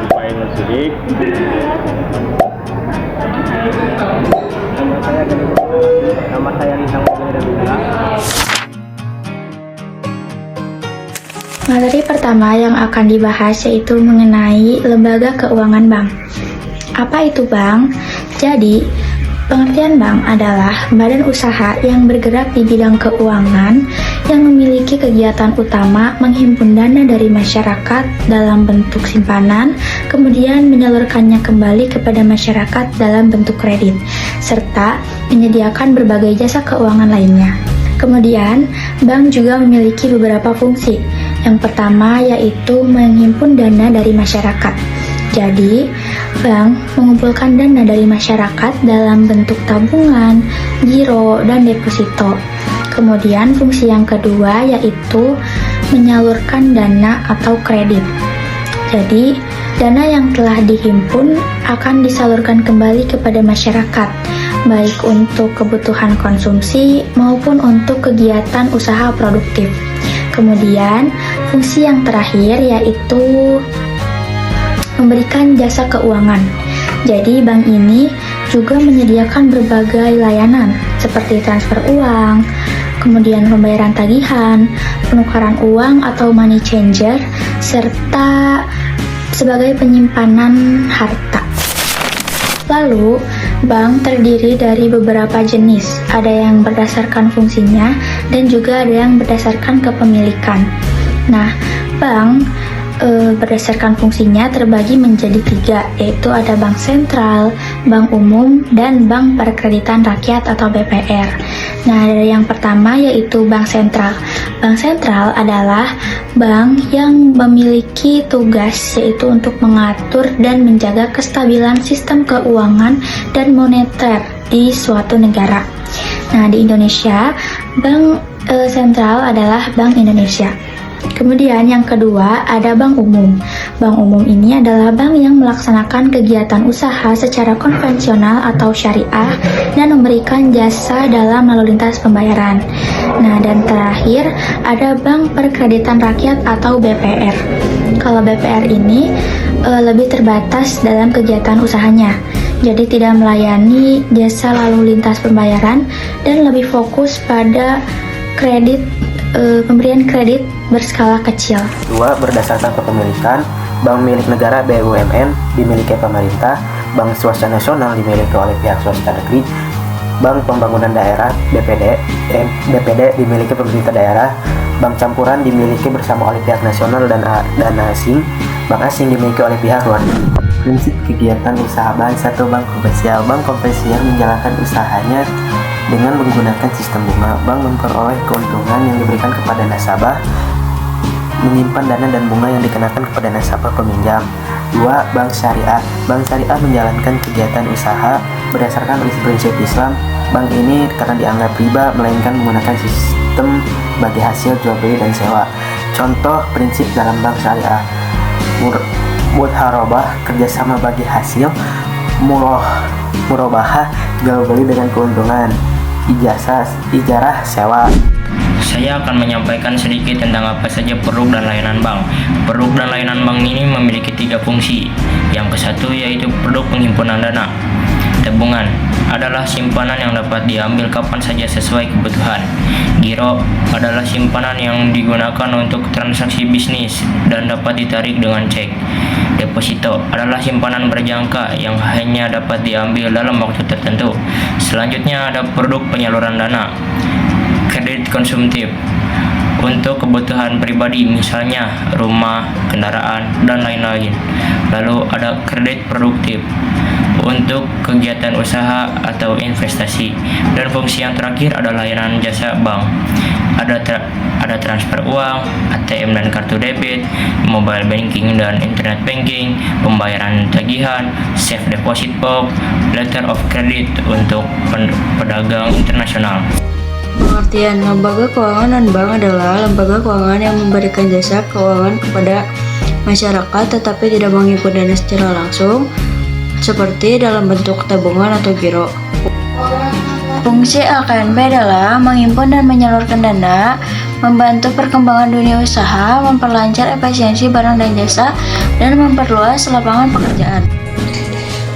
Final Sidik. Nama saya Lintang Wadadabila. Materi pertama yang akan dibahas yaitu mengenai lembaga keuangan bank. Apa itu bank? Jadi, pengertian bank adalah badan usaha yang bergerak di bidang keuangan yang memiliki kegiatan utama menghimpun dana dari masyarakat dalam bentuk simpanan, kemudian menyalurkannya kembali kepada masyarakat dalam bentuk kredit, serta menyediakan berbagai jasa keuangan lainnya. Kemudian, bank juga memiliki beberapa fungsi. Yang pertama yaitu menghimpun dana dari masyarakat. Jadi, bank mengumpulkan dana dari masyarakat dalam bentuk tabungan, giro, dan deposito. Kemudian, fungsi yang kedua yaitu menyalurkan dana atau kredit. Jadi, dana yang telah dihimpun akan disalurkan kembali kepada masyarakat, baik untuk kebutuhan konsumsi maupun untuk kegiatan usaha produktif. Kemudian, fungsi yang terakhir yaitu memberikan jasa keuangan. Jadi, bank ini juga menyediakan berbagai layanan seperti transfer uang, kemudian pembayaran tagihan, penukaran uang atau money changer, serta sebagai penyimpanan harta. Lalu, bank terdiri dari beberapa jenis. Ada yang berdasarkan fungsinya dan juga ada yang berdasarkan kepemilikan. Nah, bank berdasarkan fungsinya terbagi menjadi 3, yaitu ada bank sentral, bank umum, dan bank perkreditan rakyat atau BPR. Nah, dari yang pertama yaitu bank sentral. Bank sentral adalah bank yang memiliki tugas yaitu untuk mengatur dan menjaga kestabilan sistem keuangan dan moneter di suatu negara. Nah, di Indonesia, bank sentral adalah Bank Indonesia. Kemudian yang kedua ada bank umum. Bank umum ini adalah bank yang melaksanakan kegiatan usaha secara konvensional atau syariah dan memberikan jasa dalam lalu lintas pembayaran. Nah, dan terakhir ada bank perkreditan rakyat atau BPR. Kalau BPR ini lebih terbatas dalam kegiatan usahanya. Jadi tidak melayani jasa lalu lintas pembayaran dan lebih fokus pada kredit, pemberian kredit berskala kecil. 2. Berdasarkan kepemilikan, bank milik negara BUMN dimiliki pemerintah, bank swasta nasional dimiliki oleh pihak swasta negeri, bank pembangunan daerah BPD dimiliki pemerintah daerah, bank campuran dimiliki bersama oleh pihak nasional dan asing, bank asing dimiliki oleh pihak luar negeri. Prinsip kegiatan usaha bank. 1. Bank komersial. Bank komersial menjalankan usahanya dengan menggunakan sistem bunga. Bank memperoleh keuntungan yang diberikan kepada nasabah, menyimpan dana dan bunga yang dikenakan kepada nasabah peminjam. 2. Bank syariah. Bank syariah menjalankan kegiatan usaha berdasarkan prinsip Islam. Bank ini karena dianggap riba, melainkan menggunakan sistem bagi hasil jual beli dan sewa. Contoh prinsip dalam bank syariah: mudharabah, kerjasama bagi hasil; murabahah, jual beli dengan keuntungan; ijarah, sewa. Saya akan menyampaikan sedikit tentang apa saja produk dan layanan bank. Produk dan layanan bank ini memiliki 3 fungsi. Yang ke-1 yaitu produk penghimpunan dana. Tabungan adalah simpanan yang dapat diambil kapan saja sesuai kebutuhan. Giro adalah simpanan yang digunakan untuk transaksi bisnis dan dapat ditarik dengan cek. Deposito adalah simpanan berjangka yang hanya dapat diambil dalam waktu tertentu. Selanjutnya ada produk penyaluran dana. Kredit konsumtif untuk kebutuhan pribadi, misalnya rumah, kendaraan, dan lain-lain. Lalu ada kredit produktif untuk kegiatan usaha atau investasi. Dan fungsi yang terakhir adalah layanan jasa bank. Ada transfer uang, ATM dan kartu debit, mobile banking dan internet banking, pembayaran tagihan, safe deposit box, letter of credit untuk pedagang internasional. Pengertian lembaga keuangan dan bank adalah lembaga keuangan yang memberikan jasa keuangan kepada masyarakat tetapi tidak menghimpun dana secara langsung, seperti dalam bentuk tabungan atau giro. Fungsi LKNB adalah menghimpun dan menyalurkan dana membantu perkembangan dunia usaha, memperlancar efisiensi barang dan jasa, dan memperluas lapangan pekerjaan.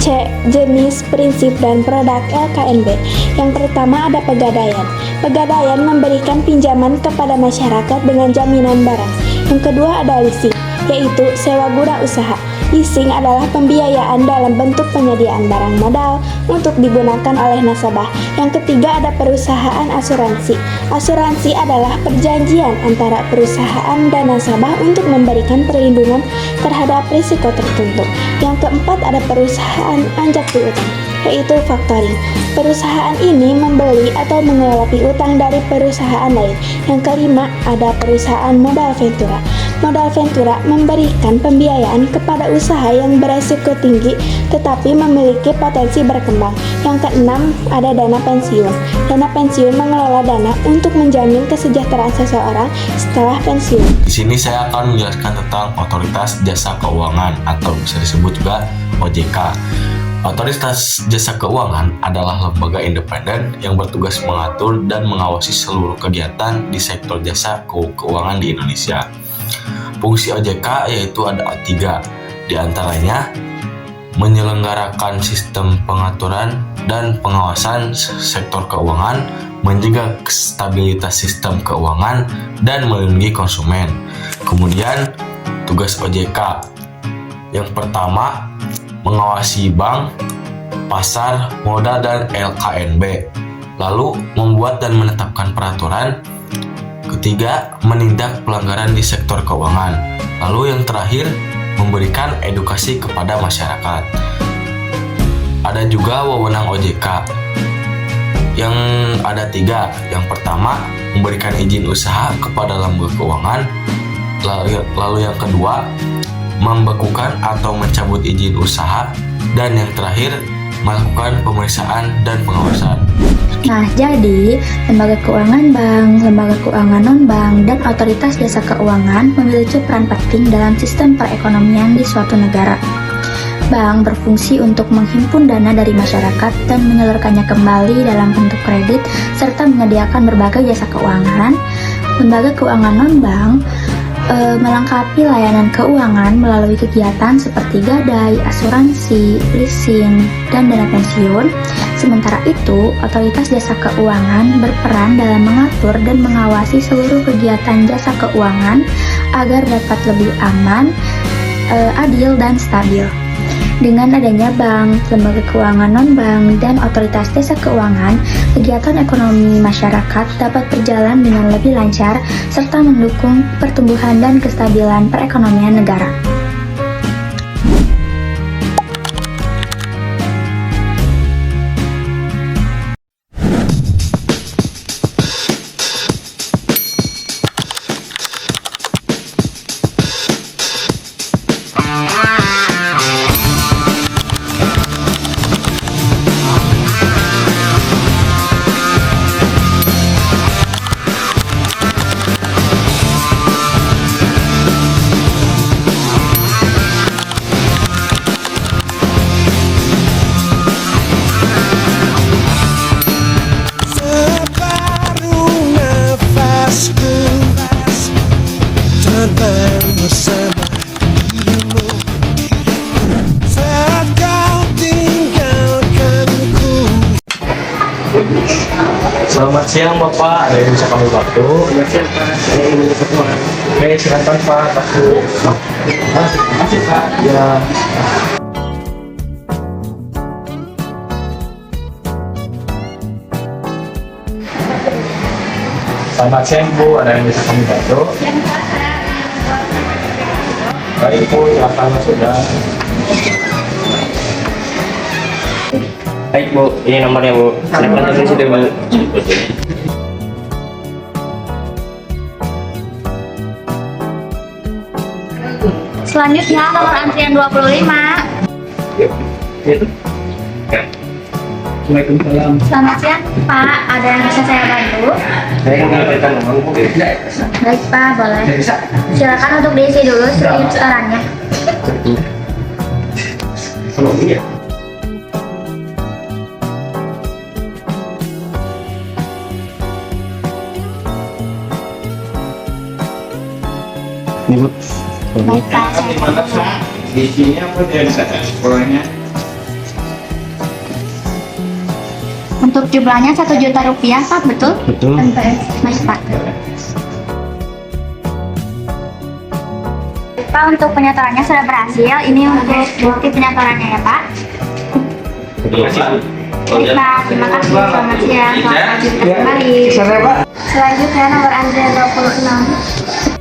C. Jenis, prinsip, dan produk LKNB. Yang pertama ada pegadaian. Pegadaian memberikan pinjaman kepada masyarakat dengan jaminan barang. Yang kedua ada leasing, yaitu sewa guna usaha. Leasing adalah pembiayaan dalam bentuk penyediaan barang modal untuk digunakan oleh nasabah. Yang ketiga ada perusahaan asuransi. Asuransi adalah perjanjian antara perusahaan dan nasabah untuk memberikan perlindungan terhadap risiko tertentu. Yang keempat ada perusahaan anjak piutang, yaitu factoring. Perusahaan ini membeli atau mengelola piutang dari perusahaan lain. Yang kelima ada perusahaan modal ventura. Modal ventura memberikan pembiayaan kepada usaha yang beresiko tinggi tetapi memiliki potensi berkembang. Yang keenam ada dana pensiun. Dana pensiun mengelola dana untuk menjamin kesejahteraan seseorang setelah pensiun. Di sini saya akan menjelaskan tentang Otoritas Jasa Keuangan atau bisa disebut juga OJK. Otoritas Jasa Keuangan adalah lembaga independen yang bertugas mengatur dan mengawasi seluruh kegiatan di sektor jasa keuangan di Indonesia. Fungsi OJK yaitu ada 3, diantaranya menyelenggarakan sistem pengaturan dan pengawasan sektor keuangan, menjaga stabilitas sistem keuangan, dan melindungi konsumen. Kemudian tugas OJK yang pertama mengawasi bank, pasar, modal, dan LKNB, lalu membuat dan menetapkan peraturan. Ketiga, menindak pelanggaran di sektor keuangan. Lalu yang terakhir, memberikan edukasi kepada masyarakat. Ada juga wewenang OJK yang ada 3. Yang pertama, memberikan izin usaha kepada lembaga keuangan. Lalu yang kedua, membekukan atau mencabut izin usaha. Dan yang terakhir, melakukan pemeriksaan dan pengawasan. Nah, jadi lembaga keuangan bank, lembaga keuangan non-bank, dan otoritas jasa keuangan memiliki peran penting dalam sistem perekonomian di suatu negara. Bank berfungsi untuk menghimpun dana dari masyarakat dan menyalurkannya kembali dalam bentuk kredit serta menyediakan berbagai jasa keuangan. Lembaga keuangan non-bank melengkapi layanan keuangan melalui kegiatan seperti gadai, asuransi, leasing, dan dana pensiun. Sementara itu, otoritas jasa keuangan berperan dalam mengatur dan mengawasi seluruh kegiatan jasa keuangan agar dapat lebih aman, adil, dan stabil. Dengan adanya bank, lembaga keuangan non-bank, dan otoritas jasa keuangan, kegiatan ekonomi masyarakat dapat berjalan dengan lebih lancar serta mendukung pertumbuhan dan kestabilan perekonomian negara. Selamat siang Bapak, ada yang bisa kami bantu? Selamat siang Pak, saya ingin berkenalan. Oke, silakan Pak, masuk. Terima kasih Pak. Ya. Selamat siang Bu, ada yang bisa kami bantu? Baik Bu, silakan masuk ya. Baik Bu, ini nomornya Bu. Silakan tulis itu Bu. Selanjutnya nomor antrian 25. Itu. Waalaikumsalam. Selamat siang Pak, ada yang bisa saya bantu? Saya ingin menyampaikan nomor Bu. Baik Pak, boleh. Silakan untuk diisi dulu slip setorannya. Kalau iya. Ini Bu. Baik Pak, saya Di sini apa dia bisa sekolahnya? Untuk jumlahnya 1 juta rupiah Pak, betul? Betul. Baik Pak. Pak, untuk penyetorannya sudah berhasil. Ini untuk bukti penyetorannya ya Pak. Baik Pak, terima kasih. Selamat siang. Selamat lanjutkan kembali. Selanjutnya nomor antrian 26.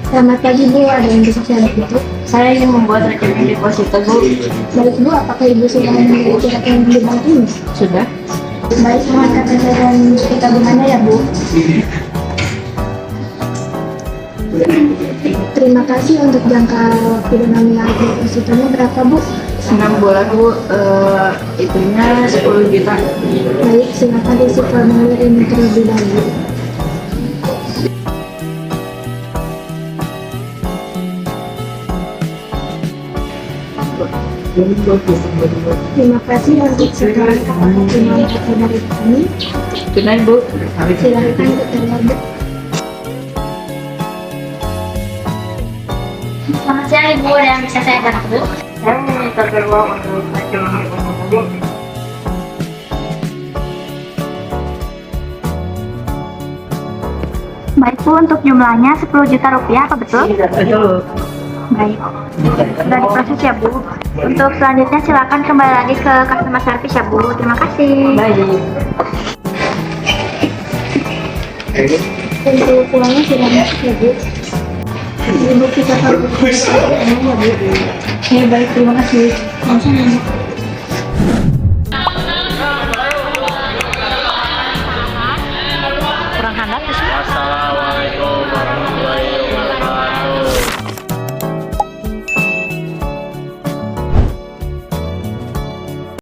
Selamat pagi Bu, ada yang bisa saya bantu? Saya ingin membuat rekening deposito, Bu. Baik Bu, apakah Ibu sudah memiliki rekening di bank ini? Sudah? Baik, mohon KTP dan bukti tabungannya ya Bu. Terima kasih. Untuk jangka waktu dan nominal depositonya berapa Bu? 6 bulan, Bu. Itunya 10 juta. Baik, silakan isi formulir ini terlebih dahulu. Terima kasih untuk sekarang apakah terima kasih dari kami. Tunai, Bu. Silakan bertanya Bu. Selamat siang Ibu, ada yang bisa saya bantu? Saya meminta uang untuk rekening deposito, Bu. Baik Bu, untuk jumlahnya 10 juta rupiah, apa betul? Betul. Baik, sudah diproses ya Bu. Untuk selanjutnya silakan kembali lagi ke customer service ya Bu. Terima kasih. Baik. Untuk uangnya sudah masuk ya Bu. Ibu kita tahu ya Bu. Ya, baik. Terima kasih. Sama-sama.